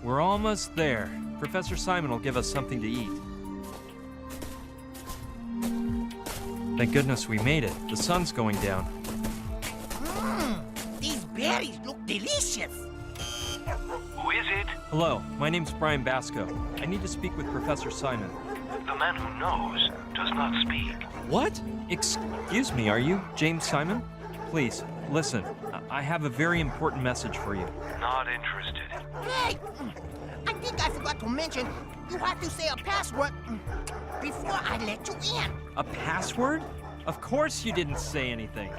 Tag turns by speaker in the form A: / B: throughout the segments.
A: We're almost there. Professor Simon will give us something to eat. Thank goodness we made it. The sun's going down.
B: These berries look delicious.
C: Who is it?
A: Hello, my name's Brian Basco. I need to speak with Professor Simon.
C: The man who knows does not speak.
A: What? Excuse me, are you James Simon? Please, listen. I have a very important message for you.
C: Not interested.
B: Hey, I think I forgot to mention you have to say a password before I let you in.
A: A password? Of course you didn't say anything.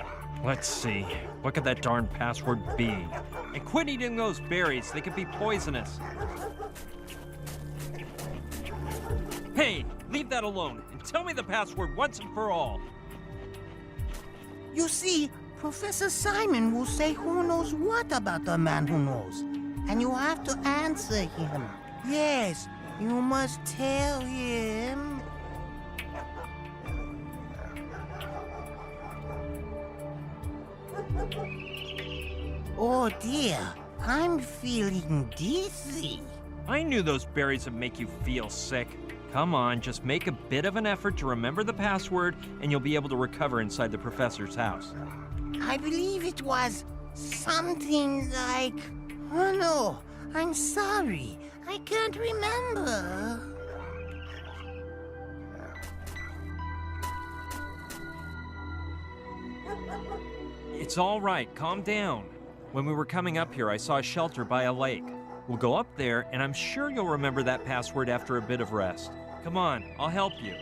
A: Let's see. What could that darn password be? And quit eating those berries. They could be poisonous. Hey, leave that alone and tell me the password once and for all.
B: You see, Professor Simon will say who knows what about the man who knows. And you have to answer him. Yes, you must tell him. Oh dear, I'm feeling dizzy.
A: I knew those berries would make you feel sick. Come on, just make a bit of an effort to remember the password and you'll be able to recover inside the professor's house.
B: I believe it was something like... Oh no, I'm sorry. I can't remember.
A: It's all right, calm down. When we were coming up here, I saw a shelter by a lake. We'll go up there, and I'm sure you'll remember that password after a bit of rest. Come on, I'll help you.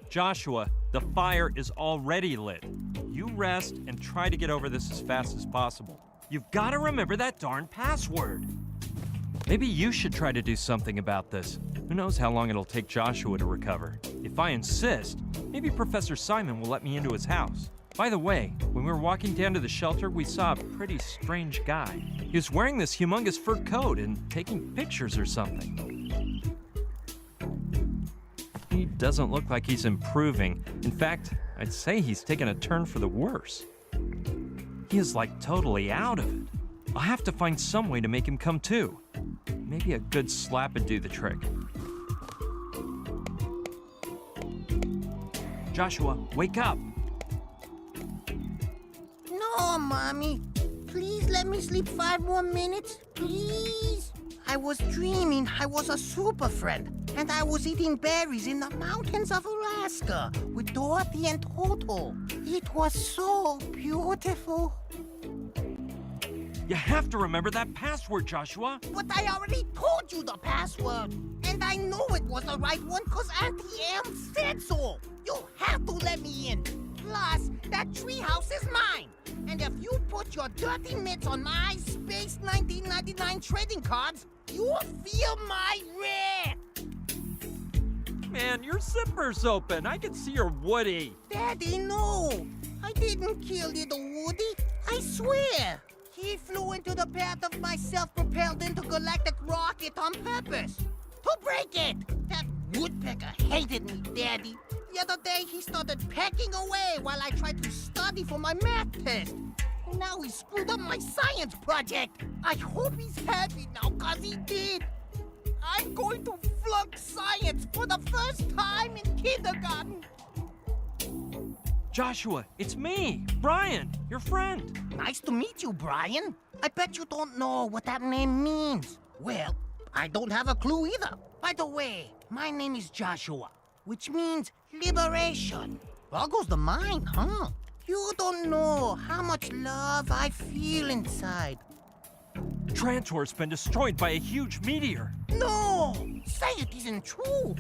A: Joshua, the fire is already lit. You rest and try to get over this as fast as possible. You've got to remember that darn password. Maybe you should try to do something about this. Who knows how long it'll take Joshua to recover. If I insist, maybe Professor Simon will let me into his house. By the way, when we were walking down to the shelter, we saw a pretty strange guy. He was wearing this humongous fur coat and taking pictures or something. He doesn't look like he's improving. In fact, I'd say he's taken a turn for the worse. He is like totally out of it. I'll have to find some way to make him come to. Maybe a good slap would do the trick. Joshua, wake up!
B: No, Mommy. Please let me sleep 5 more minutes, please. I was dreaming I was a super friend, and I was eating berries in the mountains of Alaska with Dorothy and Toto. It was so beautiful.
A: You have to remember that password, Joshua.
B: But I already told you the password. And I know it was the right one because Auntie Em said so. You have to let me in. Plus, that treehouse is mine. And if you put your dirty mitts on my Space 1999 trading cards, you'll feel my wrath.
A: Man, your zipper's open. I can see your Woody.
B: Daddy, no. I didn't kill little Woody. I swear. He flew into the path of my self-propelled intergalactic rocket on purpose. To break it! That woodpecker hated me, Daddy. The other day, he started pecking away while I tried to study for my math test. And now he screwed up my science project. I hope he's happy now, 'cause he did. I'm going to flunk science for the first time in kindergarten.
A: Joshua, it's me, Brian, your friend.
B: Nice to meet you, Brian. I bet you don't know what that name means. Well, I don't have a clue either. By the way, my name is Joshua, which means liberation. All goes the mind, huh? You don't know how much love I feel inside.
A: Trantor's been destroyed by a huge meteor.
B: No! Say it isn't true.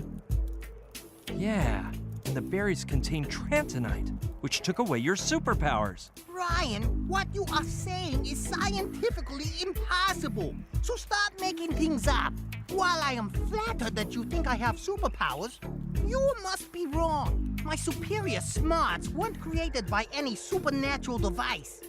A: Yeah, and the berries contain trantonite, which took away your superpowers.
B: Brian, what you are saying is scientifically impossible. So stop making things up. While I am flattered that you think I have superpowers, you must be wrong. My superior smarts weren't created by any supernatural device.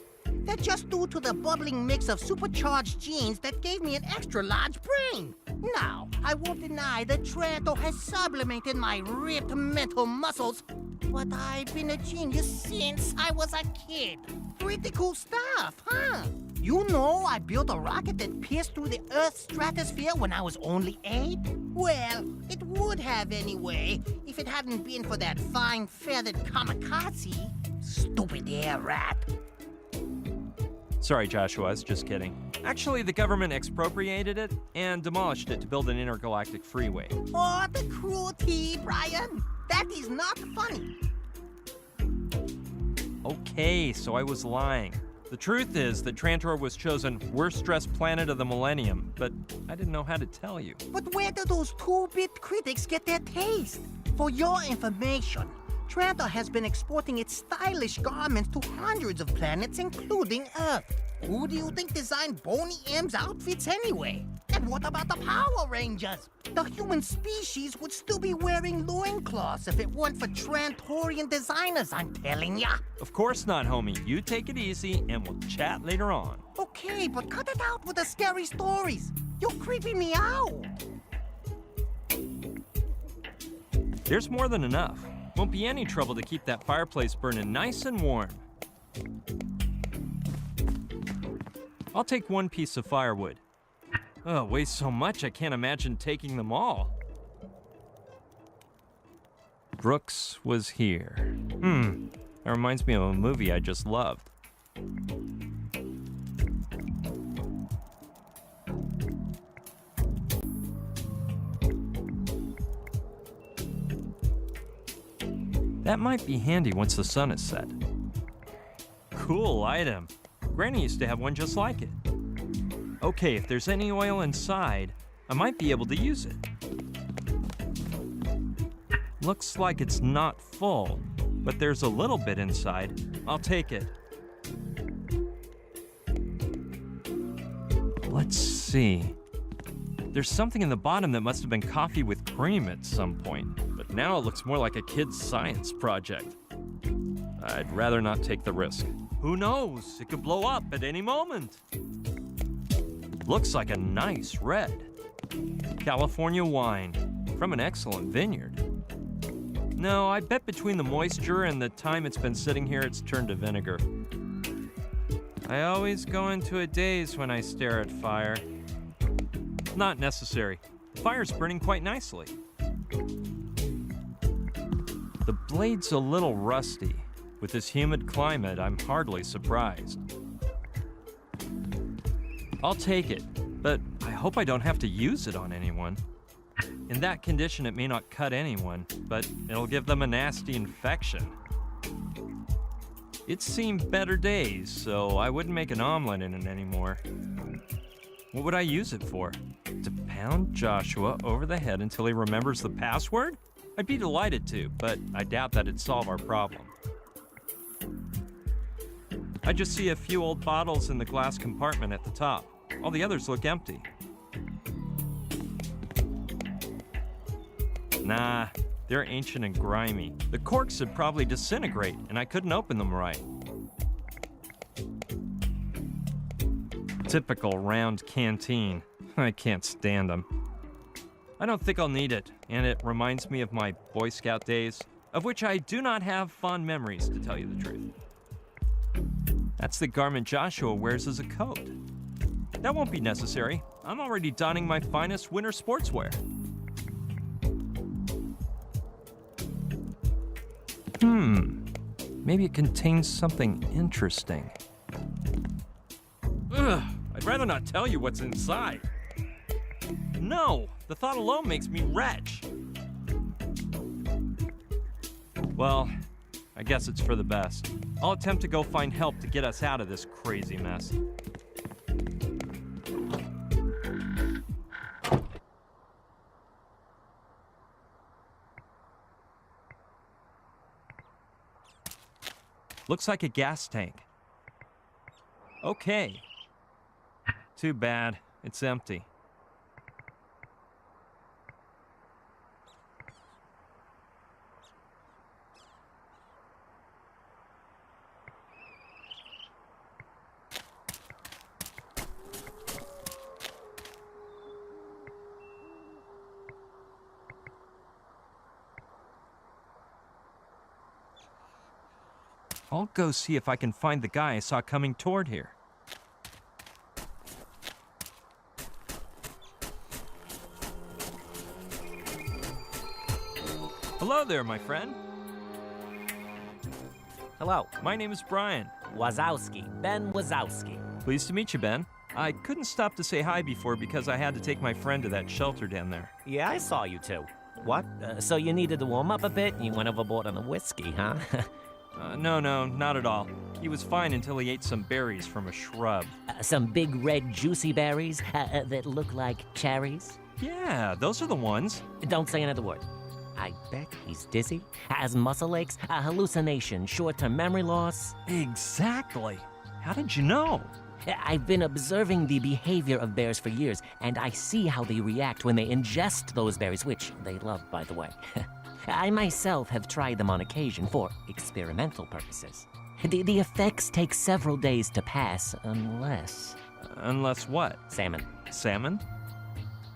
B: That's just due to the bubbling mix of supercharged genes that gave me an extra large brain. Now, I won't deny that Trantor has sublimated my ripped mental muscles, but I've been a genius since I was a kid. Pretty cool stuff, huh? You know I built a rocket that pierced through the Earth's stratosphere when I was only 8? Well, it would have anyway, if it hadn't been for that fine feathered kamikaze. Stupid air rat.
A: Sorry, Joshua, I was just kidding. Actually, the government expropriated it and demolished it to build an intergalactic freeway.
B: Oh, the cruelty, Brian. That is not funny.
A: Okay, so I was lying. The truth is that Trantor was chosen worst dressed planet of the millennium, but I didn't know how to tell you.
B: But where do those two-bit critics get their taste? For your information, Trantor has been exporting its stylish garments to hundreds of planets, including Earth. Who do you think designed Boney M's outfits anyway? And what about the Power Rangers? The human species would still be wearing loincloths if it weren't for Trantorian designers, I'm telling ya.
A: Of course not, homie. You take it easy and we'll chat later on.
B: Okay, but cut it out with the scary stories. You're creeping me out.
A: There's more than enough. Won't be any trouble to keep that fireplace burning nice and warm. I'll take one piece of firewood. Oh, weighs so much I can't imagine taking them all. Brooks was here. That reminds me of a movie I just loved. That might be handy once the sun is set. Cool item. Granny used to have one just like it. Okay, if there's any oil inside, I might be able to use it. Looks like it's not full, but there's a little bit inside. I'll take it. Let's see. There's something in the bottom that must have been coffee with cream at some point, but now it looks more like a kid's science project. I'd rather not take the risk. Who knows? It could blow up at any moment. Looks like a nice red. California wine from an excellent vineyard. No, I bet between the moisture and the time it's been sitting here, it's turned to vinegar. I always go into a daze when I stare at fire. Not necessary. The fire's burning quite nicely. The blade's a little rusty. With this humid climate, I'm hardly surprised. I'll take it, but I hope I don't have to use it on anyone. In that condition, it may not cut anyone, but it'll give them a nasty infection. It's seen better days, so I wouldn't make an omelet in it anymore. What would I use it for? To pound Joshua over the head until he remembers the password? I'd be delighted to, but I doubt that'd solve our problem. I just see a few old bottles in the glass compartment at the top. All the others look empty. Nah, they're ancient and grimy. The corks would probably disintegrate, and I couldn't open them right. Typical round canteen. I can't stand them. I don't think I'll need it, and it reminds me of my Boy Scout days, of which I do not have fond memories, to tell you the truth. That's the garment Joshua wears as a coat. That won't be necessary. I'm already donning my finest winter sportswear. Maybe it contains something interesting. Ugh, I'd rather not tell you what's inside. No, the thought alone makes me retch. Well, I guess it's for the best. I'll attempt to go find help to get us out of this crazy mess. Looks like a gas tank. Okay. Too bad. It's empty. I'll go see if I can find the guy I saw coming toward here. Hello there, my friend.
D: Hello,
A: My name is Brian.
D: Wazowski, Ben Wazowski.
A: Pleased to meet you, Ben. I couldn't stop to say hi before because I had to take my friend to that shelter down there.
D: Yeah, I saw you two. What? So you needed to warm up a bit and you went overboard on the whiskey, huh?
A: No, not at all. He was fine until he ate some berries from a shrub.
D: Some big red juicy berries that look like cherries?
A: Yeah, those are the ones.
D: Don't say another word. I bet he's dizzy, has muscle aches, a hallucination, short-term memory loss.
A: Exactly. How did you know?
D: I've been observing the behavior of bears for years, and I see how they react when they ingest those berries, which they love, by the way. I myself have tried them on occasion for experimental purposes. The effects take several days to pass, unless...
A: Unless what?
D: Salmon.
A: Salmon?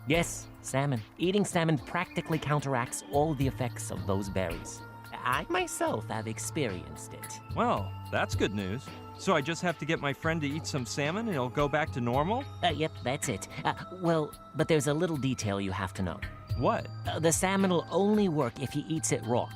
D: Yes, salmon. Eating salmon practically counteracts all the effects of those berries. I myself have experienced it.
A: Well, that's good news. So I just have to get my friend to eat some salmon and he'll go back to normal?
D: Yep, that's it. Well, but there's a little detail you have to know.
A: What?
D: The salmon will only work if he eats it raw.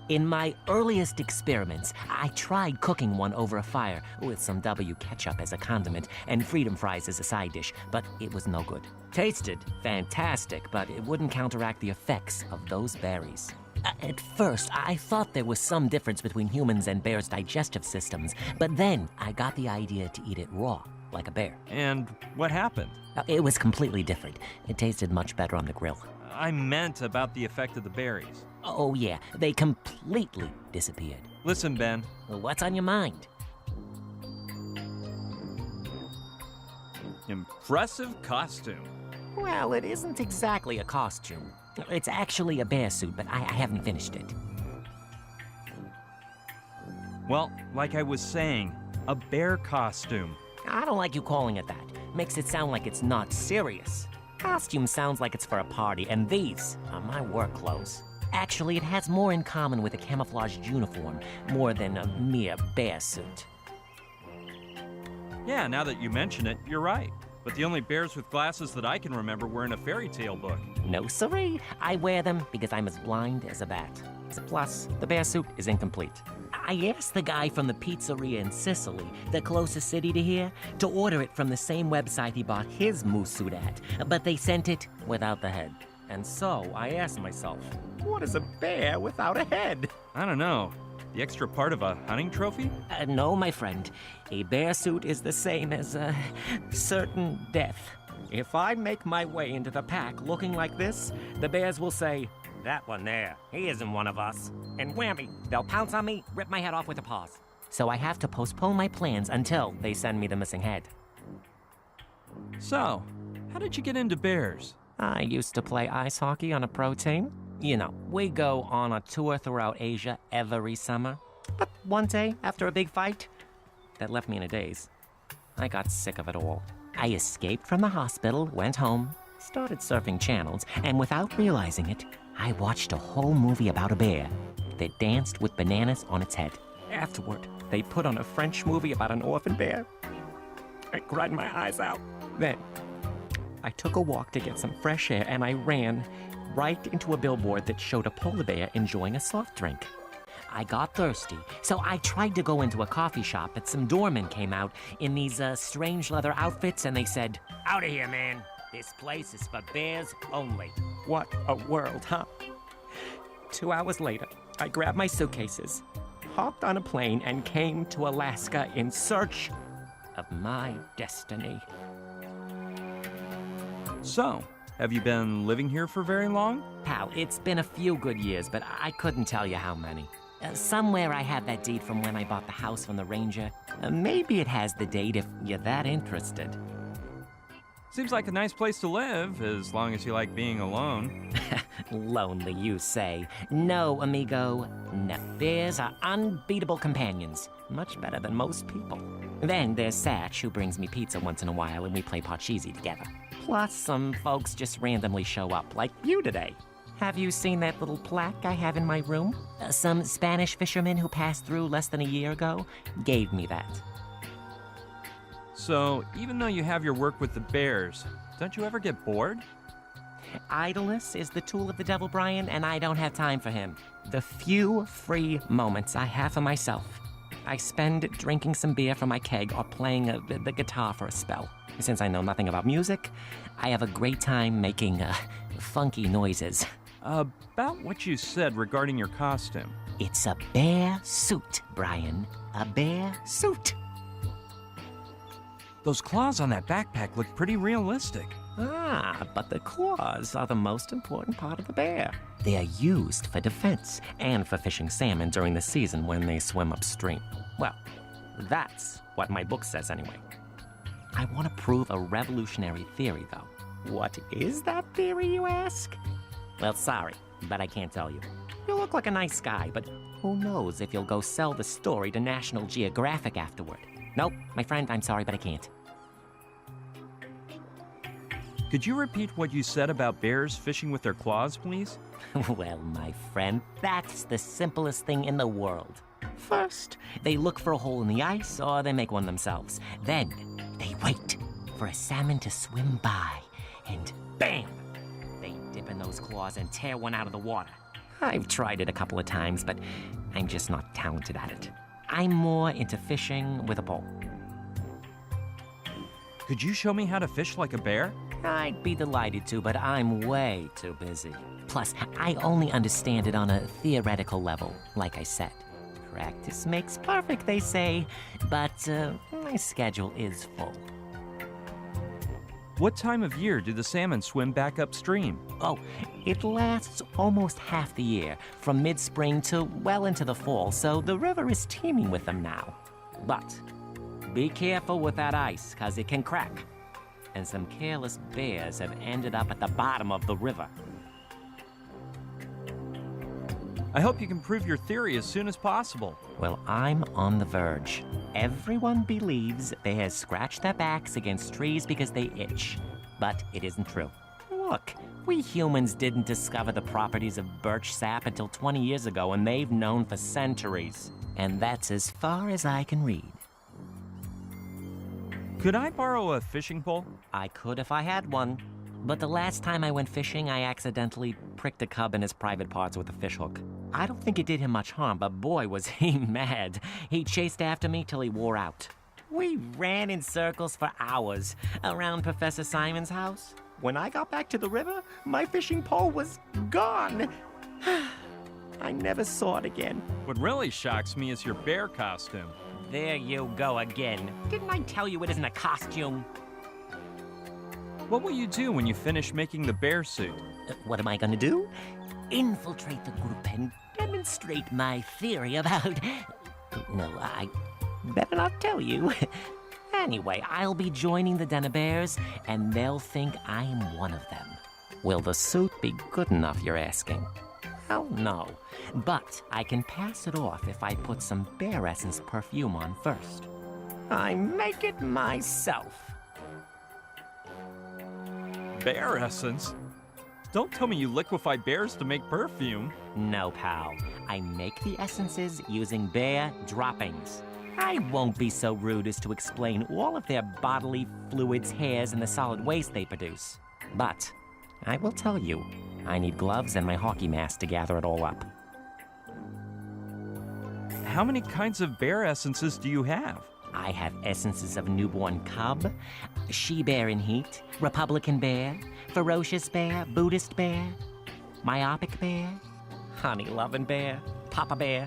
D: In my earliest experiments, I tried cooking one over a fire with some W ketchup as a condiment and freedom fries as a side dish, but it was no good. Tasted fantastic, but it wouldn't counteract the effects of those berries. At first, I thought there was some difference between humans and bears' digestive systems, but then I got the idea to eat it raw, like a bear.
A: And what happened?
D: It was completely different. It tasted much better on the grill.
A: I meant about the effect of the berries.
D: Oh yeah, they completely disappeared.
A: Listen, Ben.
D: What's on your mind?
A: Impressive costume.
D: Well, it isn't exactly a costume. It's actually a bear suit, but I haven't finished it.
A: Well, like I was saying, a bear costume.
D: I don't like you calling it that. Makes it sound like it's not serious. Costume sounds like it's for a party, and these are my work clothes. Actually, it has more in common with a camouflaged uniform, more than a mere bear suit.
A: Yeah, now that you mention it, you're right. But the only bears with glasses that I can remember were in a fairy tale book.
D: No siree, I wear them because I'm as blind as a bat. Plus, the bear suit is incomplete. I asked the guy from the pizzeria in Sicily, the closest city to here, to order it from the same website he bought his moose suit at, but they sent it without the head. And so I asked myself, what is a bear without a head?
A: I don't know. The extra part of a hunting trophy?
D: No, my friend. A bear suit is the same as a certain death. If I make my way into the pack looking like this, the bears will say, that one there, he isn't one of us. And whammy, they'll pounce on me, rip my head off with their paws. So I have to postpone my plans until they send me the missing head.
A: So, how did you get into bears?
D: I used to play ice hockey on a pro team. You know, we go on a tour throughout Asia every summer. But one day, after a big fight, that left me in a daze. I got sick of it all. I escaped from the hospital, went home, started surfing channels, and without realizing it, I watched a whole movie about a bear that danced with bananas on its head. Afterward, they put on a French movie about an orphan bear. I cried my eyes out. Then, I took a walk to get some fresh air, and I ran right into a billboard that showed a polar bear enjoying a soft drink. I got thirsty, so I tried to go into a coffee shop, but some doormen came out in these strange leather outfits, and they said, "Out of here, man. This place is for bears only." What a world, huh? 2 hours later, I grabbed my suitcases, hopped on a plane, and came to Alaska in search of my destiny.
A: So, have you been living here for very long?
D: Pal, it's been a few good years, but I couldn't tell you how many. Somewhere I have that deed from when I bought the house from the ranger. Maybe it has the date if you're that interested.
A: Seems like a nice place to live, as long as you like being alone.
D: Lonely, you say. No, amigo. No. Bears are unbeatable companions. Much better than most people. Then there's Satch, who brings me pizza once in a while, and we play Parcheesi together. Plus, some folks just randomly show up, like you today. Have you seen that little plaque I have in my room? Some Spanish fisherman who passed through less than a year ago gave me that.
A: So, even though you have your work with the bears, don't you ever get bored?
D: Idleness is the tool of the devil, Brian, and I don't have time for him. The few free moments I have for myself, I spend drinking some beer from my keg or playing the guitar for a spell. Since I know nothing about music, I have a great time making funky noises.
A: About what you said regarding your costume.
D: It's a bear suit, Brian. A bear suit.
A: Those claws on that backpack look pretty realistic.
D: Ah, but the claws are the most important part of the bear. They are used for defense and for fishing salmon during the season when they swim upstream. Well, that's what my book says anyway. I want to prove a revolutionary theory, though. What is that theory, you ask? Well, sorry, but I can't tell you. You look like a nice guy, but who knows if you'll go sell the story to National Geographic afterward. Nope, my friend, I'm sorry, but I can't.
A: Could you repeat what you said about bears fishing with their claws, please?
D: Well, my friend, that's the simplest thing in the world. First, they look for a hole in the ice, or they make one themselves. Then, they wait for a salmon to swim by, and bam! They dip in those claws and tear one out of the water. I've tried it a couple of times, but I'm just not talented at it. I'm more into fishing with a pole.
A: Could you show me how to fish like a bear?
D: I'd be delighted to, but I'm way too busy. Plus, I only understand it on a theoretical level, like I said. Practice makes perfect, they say, but my schedule is full.
A: What time of year do the salmon swim back upstream?
D: Oh, it lasts almost half the year, from mid-spring to well into the fall, so the river is teeming with them now. But be careful with that ice, 'cause it can crack. And some careless bears have ended up at the bottom of the river.
A: I hope you can prove your theory as soon as possible.
D: Well, I'm on the verge. Everyone believes bears scratch their backs against trees because they itch. But it isn't true. Look, we humans didn't discover the properties of birch sap until 20 years ago, and they've known for centuries. And that's as far as I can read.
A: Could I borrow a fishing pole?
D: I could if I had one. But the last time I went fishing, I accidentally pricked a cub in his private parts with a fishhook. I don't think it did him much harm, but boy was he mad. He chased after me till he wore out. We ran in circles for hours around Professor Simon's house. When I got back to the river, my fishing pole was gone. I never saw it again.
A: What really shocks me is your bear costume.
D: There you go again. Didn't I tell you it isn't a costume?
A: What will you do when you finish making the bear suit?
D: What am I gonna do? Infiltrate the group and demonstrate my theory about... No, I better not tell you. Anyway, I'll be joining the Den of Bears, and they'll think I'm one of them. Will the suit be good enough, you're asking? Hell no. But I can pass it off if I put some bear essence perfume on first. I make it myself.
A: Bear essence? Don't tell me you liquefy bears to make perfume.
D: No, pal. I make the essences using bear droppings. I won't be so rude as to explain all of their bodily fluids, hairs, and the solid waste they produce. But I will tell you, I need gloves and my hockey mask to gather it all up.
A: How many kinds of bear essences do you have?
D: I have essences of newborn cub, she-bear in heat, Republican bear, ferocious bear, Buddhist bear, myopic bear, honey-loving bear, papa bear,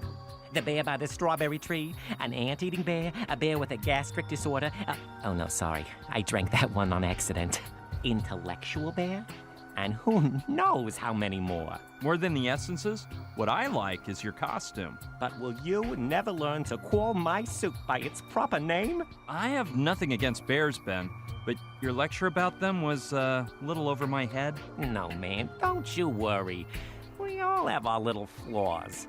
D: the bear by the strawberry tree, an ant-eating bear, a bear with a gastric disorder. Oh no, sorry, I drank that one on accident. Intellectual bear, and who knows how many more.
A: More than the essences? What I like is your costume.
D: But will you never learn to call my suit by its proper name?
A: I have nothing against bears, Ben, but your lecture about them was a little over my head.
D: No, man, don't you worry. We all have our little flaws.